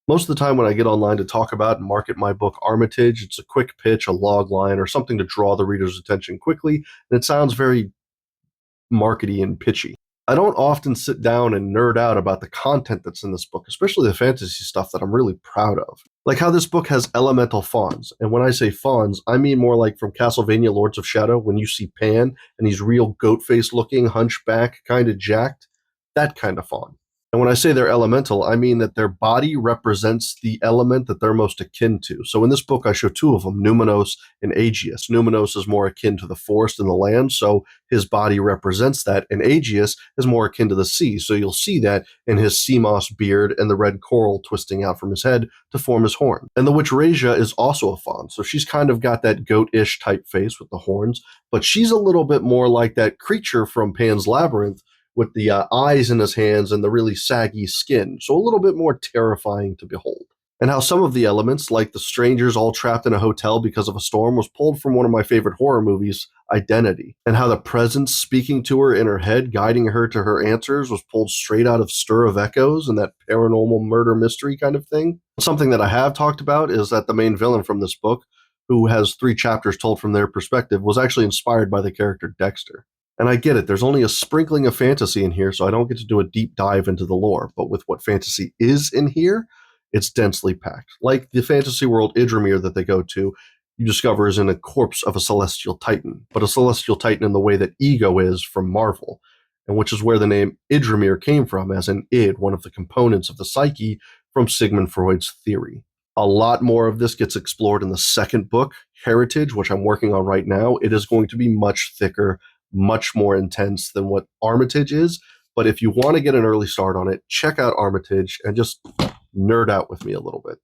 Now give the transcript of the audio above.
Most of the time when I get online to talk about and market my book Armitage, it's a quick pitch, a log line, or something to draw the reader's attention quickly, and it sounds very markety and pitchy. I don't often sit down and nerd out about the content that's in this book, especially the fantasy stuff that I'm really proud of. Like how this book has elemental fawns. And when I say fawns, I mean more like from Castlevania Lords of Shadow, when you see Pan and he's real goat face looking, hunchback, kind of jacked, that kind of fawn. And when I say they're elemental, I mean that their body represents the element that they're most akin to. So in this book, I show two of them, Numinos and Aegeus. Numinos is more akin to the forest and the land, so his body represents that, and Aegeus is more akin to the sea. So you'll see that in his sea moss beard and the red coral twisting out from his head to form his horn. And the witch Rasia is also a fawn, so she's kind of got that goat-ish type face with the horns, but she's a little bit more like that creature from Pan's Labyrinth with the eyes in his hands and the really saggy skin, so a little bit more terrifying to behold. And how some of the elements, like the strangers all trapped in a hotel because of a storm, was pulled from one of my favorite horror movies, Identity. And how the presence speaking to her in her head, guiding her to her answers, was pulled straight out of Stir of Echoes and that paranormal murder mystery kind of thing. Something that I have talked about is that the main villain from this book, who has 3 chapters told from their perspective, was actually inspired by the character Dexter. And I get it, there's only a sprinkling of fantasy in here, so I don't get to do a deep dive into the lore. But with what fantasy is in here, it's densely packed. Like the fantasy world Idramir that they go to, you discover is in a corpse of a celestial titan, but a celestial titan in the way that Ego is from Marvel, and which is where the name Idramir came from, as an id, one of the components of the psyche from Sigmund Freud's theory. A lot more of this gets explored in the second book, Heritage, which I'm working on right now. It is going to be much thicker, much more intense than what Armitage is. But if you want to get an early start on it, check out Armitage and just nerd out with me a little bit.